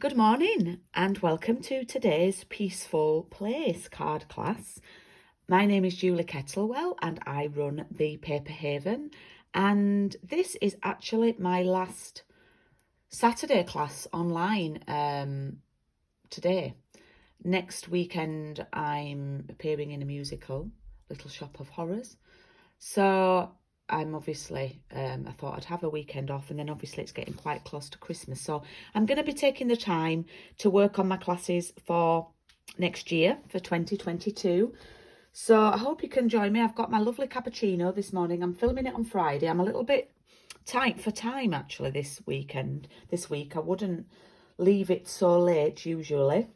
Good morning and welcome to today's Peaceful Place card class. My name is Julie Kettlewell and I run the Paper Haven, and this is actually my last Saturday class online today. Next weekend I'm appearing in a musical, Little Shop of Horrors. So I'm obviously, I thought I'd have a weekend off, and then obviously it's getting quite close to Christmas. So I'm going to be taking the time to work on my classes for next year, for 2022. So I hope you can join me. I've got my lovely cappuccino this morning. I'm filming it on Friday. I'm a little bit tight for time actually this week. I wouldn't leave it so late usually.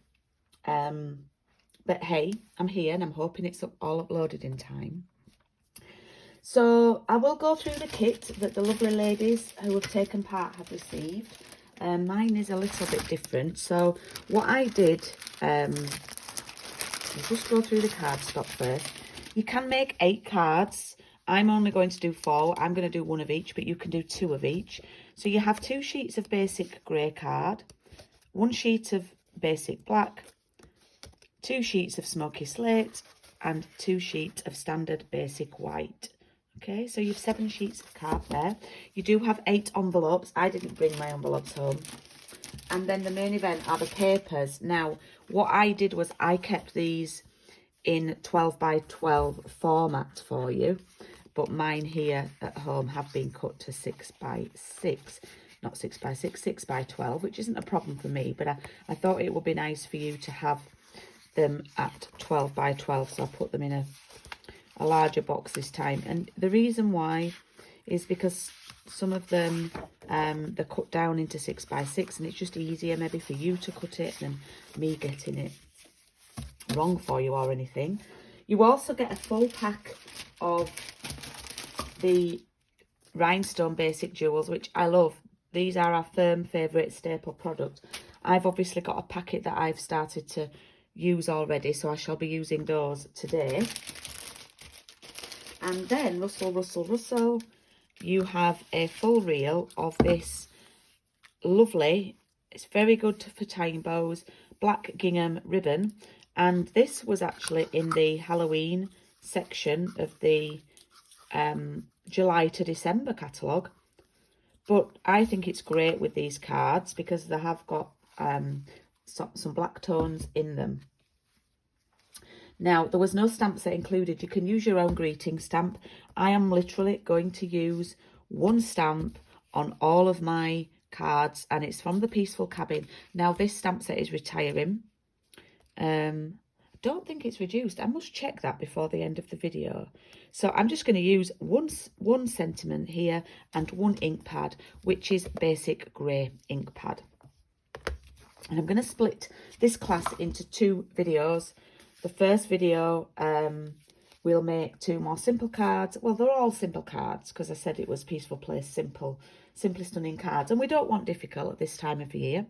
But hey, I'm here and I'm hoping it's all uploaded in time. So I will go through the kit that the lovely ladies who have taken part have received. Mine is a little bit different. So what I did, I'll just go through the cardstock first. You can make 8 cards. I'm only going to do 4. I'm going to do 1 of each, but you can do 2 of each. So you have 2 sheets of basic grey card, 1 sheet of basic black, 2 sheets of smoky slate, and 2 sheets of standard basic white. Okay, so you've 7 sheets of card there. You do have 8 envelopes. I didn't bring my envelopes home. And then the main event are the papers. Now, what I did was I kept these in 12 by 12 format for you. But mine here at home have been cut to 6 by 6. Not 6 by 6, 6 by 12, which isn't a problem for me. But I thought it would be nice for you to have them at 12 by 12. So I put them in a larger box this time, and the reason why is because some of them they're cut down into 6 by 6, and it's just easier maybe for you to cut it than me getting it wrong for you or anything. You also get a full pack of the rhinestone basic jewels, which I love. These are our firm favourite staple product. I've obviously got a packet that I've started to use already, so I shall be using those today. And then, Russell, you have a full reel of this lovely, it's very good for tying bows, black gingham ribbon. And this was actually in the Halloween section of the July to December catalogue. But I think it's great with these cards because they have got some black tones in them. Now, there was no stamp set included. You can use your own greeting stamp. I am literally going to use 1 stamp on all of my cards, and it's from the Peaceful Cabin. Now, this stamp set is retiring. I don't think it's reduced. I must check that before the end of the video. So I'm just going to use one sentiment here and 1 ink pad, which is basic grey ink pad. And I'm going to split this class into 2 videos. The first video, we'll make 2 more simple cards. Well, they're all simple cards because I said it was Peaceful Place, simply stunning cards. And we don't want difficult at this time of year.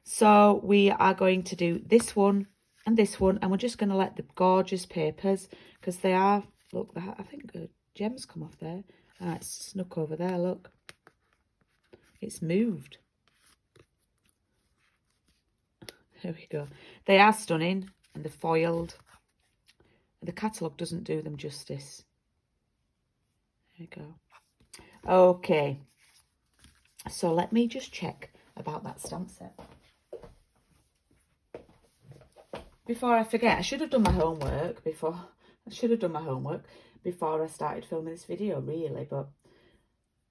So we are going to do this one and this one. And we're just going to let the gorgeous papers, because they are, look, I think the gems come off there. Ah, it's snuck over there, look. It's moved. There we go. They are stunning. And they're foiled. The catalogue doesn't do them justice. There you go. Okay. So let me just check about that stamp set. Before I forget, I should have done my homework before I started filming this video, really, but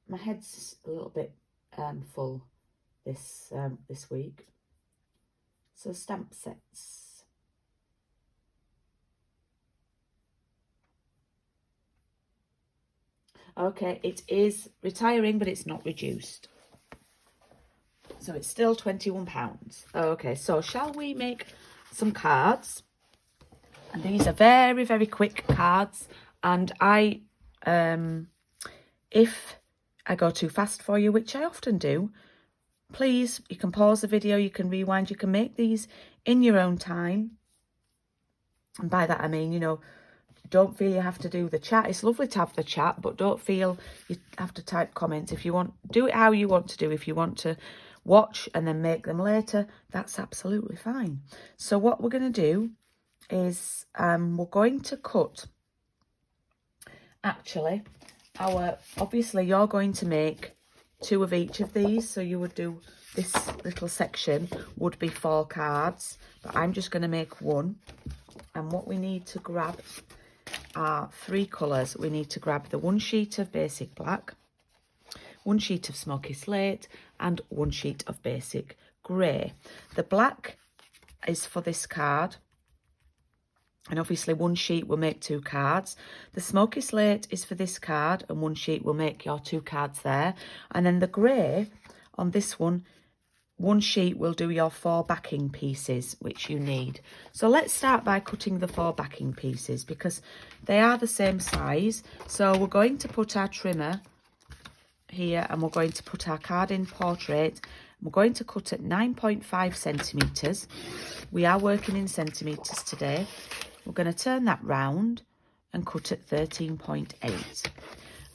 my head's a little bit full this week. So stamp sets. Okay, it is retiring, but it's not reduced. So it's still £21. Okay, so shall we make some cards? And these are very, very quick cards. And if I go too fast for you, which I often do, please, you can pause the video, you can rewind, you can make these in your own time. And by that I mean, you know, don't feel you have to do the chat. It's lovely to have the chat, but don't feel you have to type comments. If you want, do it how you want to do. If you want to watch and then make them later, that's absolutely fine. So what we're going to do is we're going to cut, actually, obviously you're going to make 2 of each of these, so you would do, this little section would be 4 cards, but I'm just going to make 1. And what we need to grab are 3 colours. We need to grab the 1 sheet of basic black, 1 sheet of smoky slate, and 1 sheet of basic grey. The black is for this card, and obviously 1 sheet will make 2 cards. The smoky slate is for this card, and 1 sheet will make your 2 cards there. And then the grey on this one, 1 sheet will do your 4 backing pieces, which you need. So let's start by cutting the 4 backing pieces, because they are the same size. So we're going to put our trimmer here, and we're going to put our card in portrait. We're going to cut at 9.5 centimetres. We are working in centimetres today. We're going to turn that round and cut at 13.8.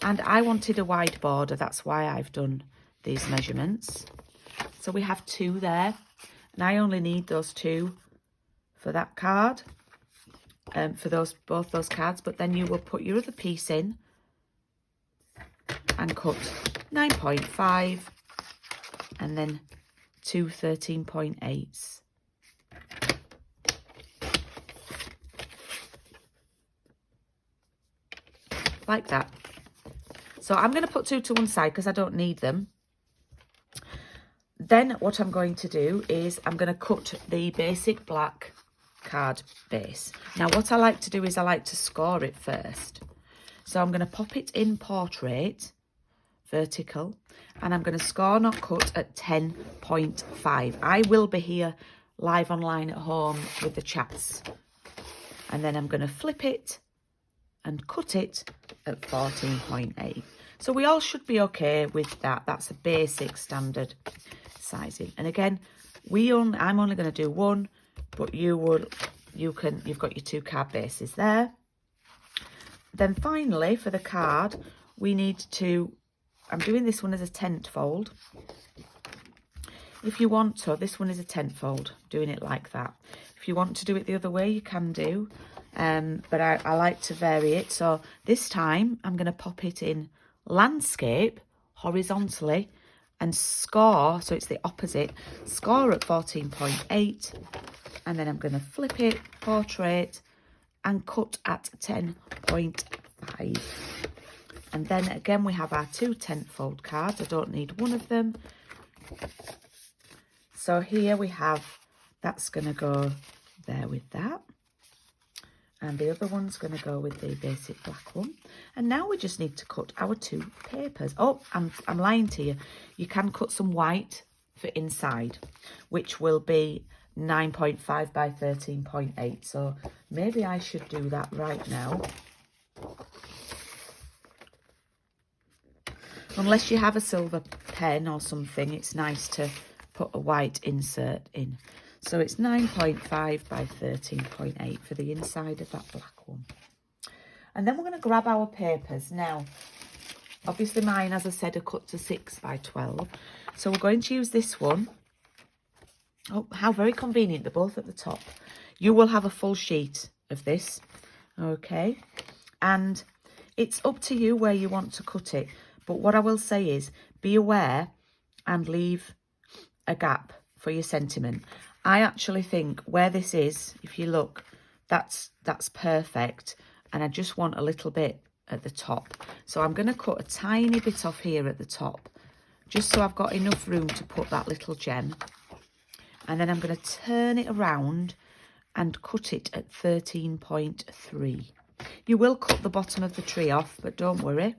And I wanted a wide border, that's why I've done these measurements. So we have 2 there, and I only need those 2 for that card, for both those cards. But then you will put your other piece in and cut 9.5 and then 2 13.8s. Like that. So I'm going to put 2 to one side because I don't need them. Then what I'm going to do is I'm going to cut the basic black card base. Now what I like to do is I like to score it first. So I'm going to pop it in portrait, vertical, and I'm going to score not cut at 10.5. I will be here live online at home with the chats. And then I'm going to flip it and cut it at 14.8. So we all should be okay with that. That's a basic standard sizing. And again, I'm only going to do 1, but you've got your 2 card bases there. Then finally, for the card, we need to, I'm doing this one as a tent fold. If you want to, this one is a tent fold, doing it like that. If you want to do it the other way, you can do. But I like to vary it. So this time I'm going to pop it in landscape horizontally and score, so it's the opposite, score at 14.8, and then I'm going to flip it, portrait, and cut at 10.5. And then again we have our 2 tent fold cards. I don't need one of them. So here we have, that's going to go there with that. And the other one's going to go with the basic black one. And now we just need to cut our 2 papers. Oh, I'm lying to you. You can cut some white for inside, which will be 9.5 by 13.8. So maybe I should do that right now. Unless you have a silver pen or something, it's nice to put a white insert in. So it's 9.5 by 13.8 for the inside of that black one. And then we're going to grab our papers. Now, obviously mine, as I said, are cut to 6 by 12. So we're going to use this one. Oh, how very convenient. They're both at the top. You will have a full sheet of this. Okay. And it's up to you where you want to cut it. But what I will say is, be aware and leave a gap for your sentiment. I actually think where this is, if you look, that's perfect. And I just want a little bit at the top. So I'm going to cut a tiny bit off here at the top, just so I've got enough room to put that little gem. And then I'm going to turn it around and cut it at 13.3. You will cut the bottom of the tree off, but don't worry.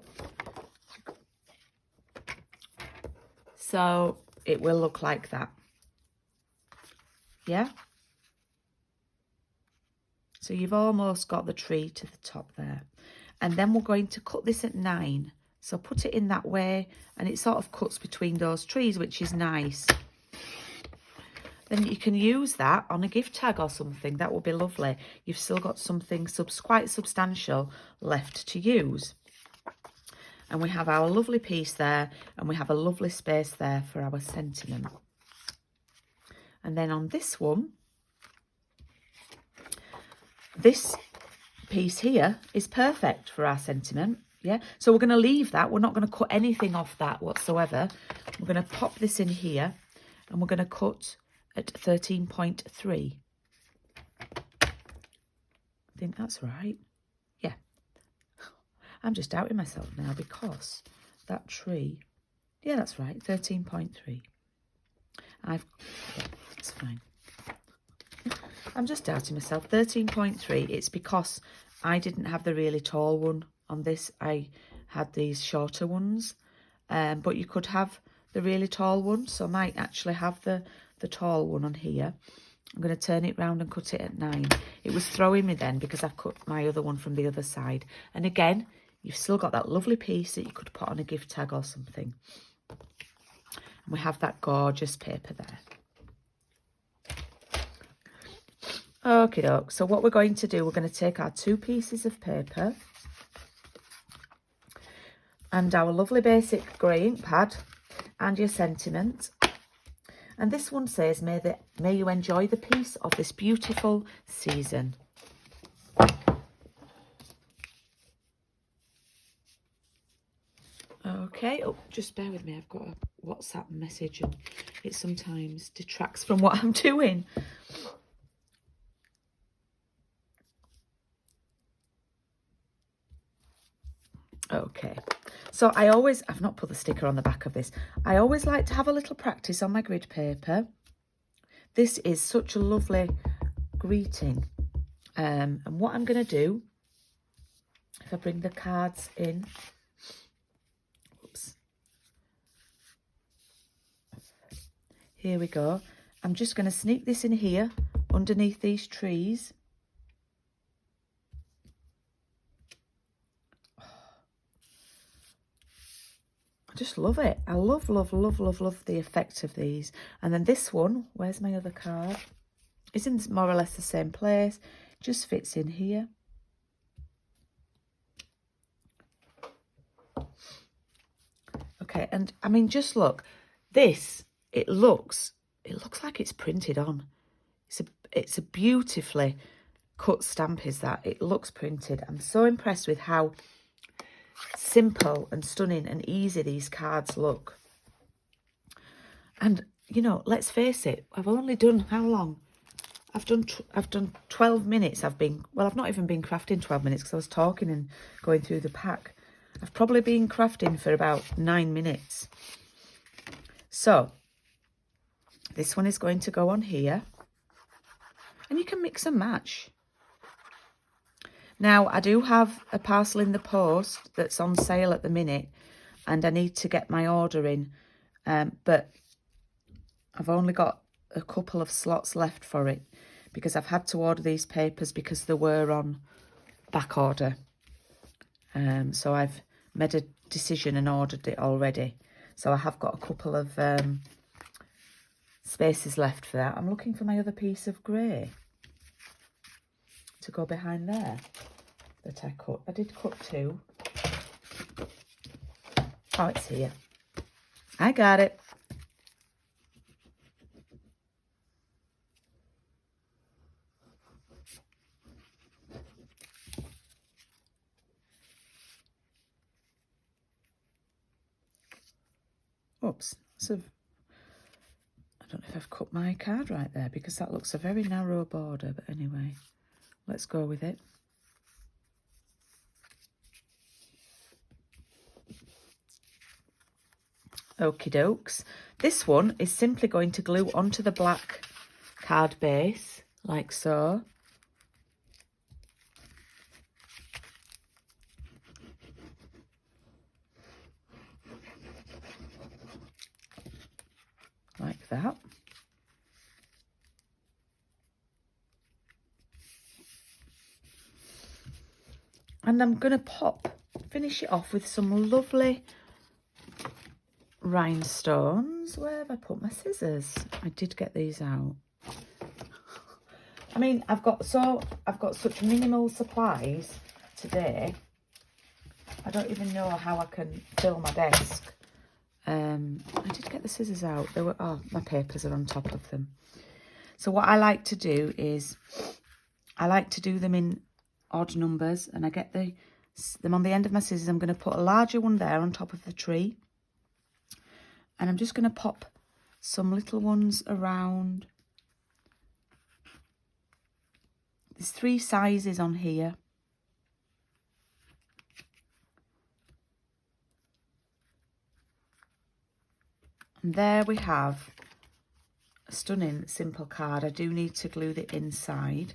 So it will look like that. Yeah? So you've almost got the tree to the top there. And then we're going to cut this at 9. So put it in that way, and it sort of cuts between those trees, which is nice. Then you can use that on a gift tag or something. That will be lovely. You've still got something quite substantial left to use. And we have our lovely piece there, and we have a lovely space there for our sentiment. And then on this one, this piece here is perfect for our sentiment. Yeah, so we're going to leave that. We're not going to cut anything off that whatsoever. We're going to pop this in here, and we're going to cut at 13.3. I think that's right. Yeah. I'm just doubting myself now because that tree, yeah, that's right, 13.3. Yeah, that's fine. I'm just doubting myself. 13.3. It's because I didn't have the really tall one on this. I had these shorter ones. But you could have the really tall one. So I might actually have the tall one on here. I'm going to turn it round and cut it at 9. It was throwing me then because I've cut my other one from the other side. And again, you've still got that lovely piece that you could put on a gift tag or something. And we have that gorgeous paper there. Okie doke, so what we're going to do, we're going to take our 2 pieces of paper and our lovely basic grey ink pad and your sentiment. And this one says, may you enjoy the peace of this beautiful season. Okay, oh, just bear with me, I've got a WhatsApp message and it sometimes detracts from what I'm doing. Okay, so I've not put the sticker on the back of this. I always like to have a little practice on my grid paper. This is such a lovely greeting. And what I'm going to do, if I bring the cards in, oops, here we go. I'm just going to sneak this in here underneath these trees. I just love it. I love, love, love, love, love the effect of these. And then this one, where's my other card? It's in more or less the same place. Just fits in here. Okay, and I mean, just look. This, it looks like it's printed on. It's a beautifully cut stamp, is that? It looks printed. I'm so impressed with how simple and stunning and easy these cards look. And you know, let's face it, I've only done how long? I've done 12 minutes. I've not even been crafting 12 minutes because I was talking and going through the pack. I've probably been crafting for about 9 minutes. So this one is going to go on here, and you can mix and match. Now, I do have a parcel in the post that's on sale at the minute, and I need to get my order in, but I've only got a couple of slots left for it because I've had to order these papers because they were on back order. So I've made a decision and ordered it already. So I have got a couple of spaces left for that. I'm looking for my other piece of grey to go behind there that I cut. I did cut 2. Oh, it's here. I got it. Oops. So I don't know if I've cut my card right there because that looks a very narrow border, but anyway, let's go with it. Okie dokes. This one is simply going to glue onto the black card base, like so. Like that. And I'm going to finish it off with some lovely rhinestones. Where have I put my scissors? I did get these out. I mean, I've got such minimal supplies today. I don't even know how I can fill my desk. I did get the scissors out. They were, oh, my papers are on top of them. So what I like to do is, I like to do them in odd numbers, and I get them on the end of my scissors. I'm going to put a larger one there on top of the tree. And I'm just going to pop some little ones around. There's 3 sizes on here. And there we have a stunning simple card. I do need to glue the inside.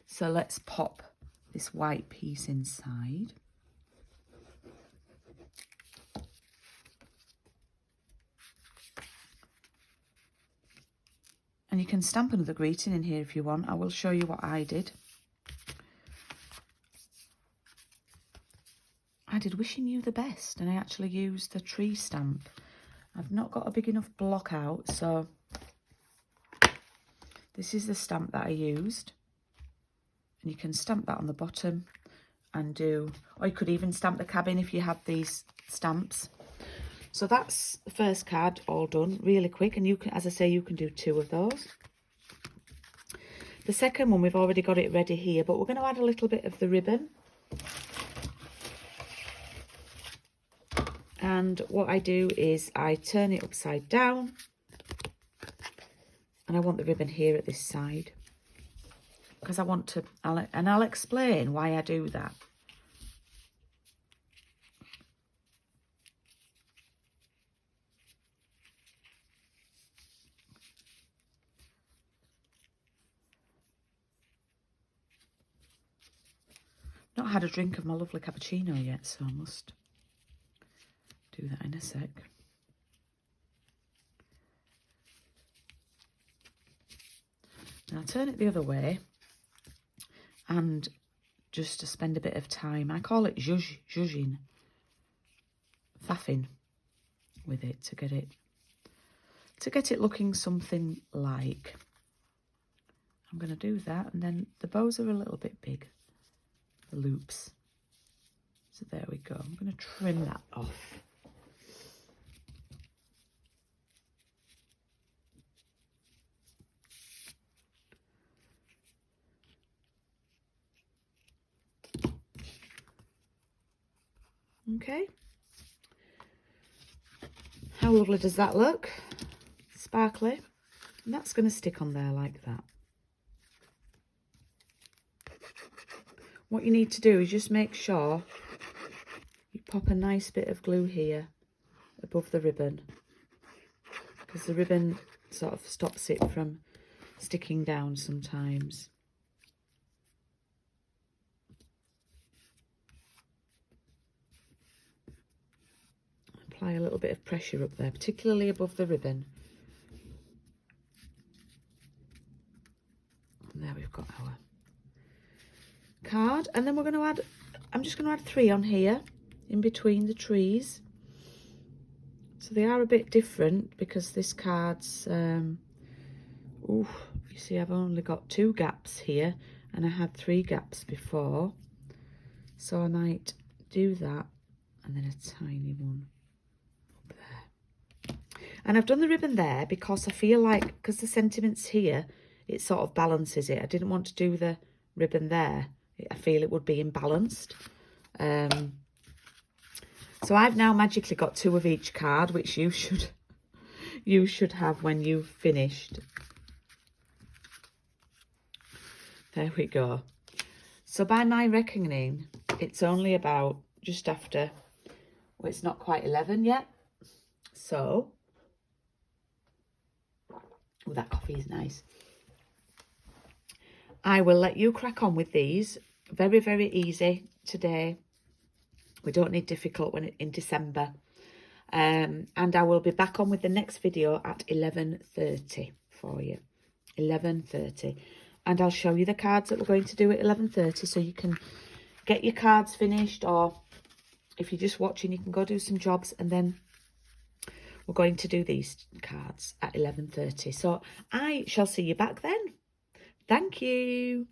So let's pop this white piece inside. And you can stamp another greeting in here if you want. I will show you what I did. I did wishing you the best, and I actually used the tree stamp. I've not got a big enough block out, so this is the stamp that I used. And you can stamp that on the bottom and do, or you could even stamp the cabin if you have these stamps. So that's the first card all done really quick, and you can, as I say, you can do 2 of those. The second one, we've already got it ready here, but we're going to add a little bit of the ribbon. And what I do is I turn it upside down, and I want the ribbon here at this side, because I want to, and I'll explain why I do that. Not had a drink of my lovely cappuccino yet, so I must do that in a sec. Now I'll turn it the other way, and just to spend a bit of time, I call it zhuzhing, faffing with it to get it looking something like. I'm going to do that, and then the bows are a little bit big, the loops. So there we go. I'm going to trim that off. Okay. How lovely does that look? Sparkly. And that's going to stick on there like that. What you need to do is just make sure you pop a nice bit of glue here above the ribbon, because the ribbon sort of stops it from sticking down sometimes. Apply a little bit of pressure up there, particularly above the ribbon. And there we've got our card, and then we're going to add, I'm just going to add 3 on here in between the trees. So they are a bit different because this card's you see, I've only got 2 gaps here, and I had 3 gaps before, so I might do that and then a tiny one up there. And I've done the ribbon there because I feel like, because the sentiments here, it sort of balances it. I didn't want to do the ribbon there. I feel it would be imbalanced. So I've now magically got 2 of each card, which you should have when you've finished. There we go. So by my reckoning, it's only about just after, well, it's not quite 11 yet. So, oh, that coffee is nice. I will let you crack on with these. Very, very easy today. We don't need difficult when in December. And I will be back on with the next video at 11:30 for you. 11:30. And I'll show you the cards that we're going to do at 11:30, so you can get your cards finished, or if you're just watching, you can go do some jobs, and then we're going to do these cards at 11:30. So I shall see you back then. Thank you.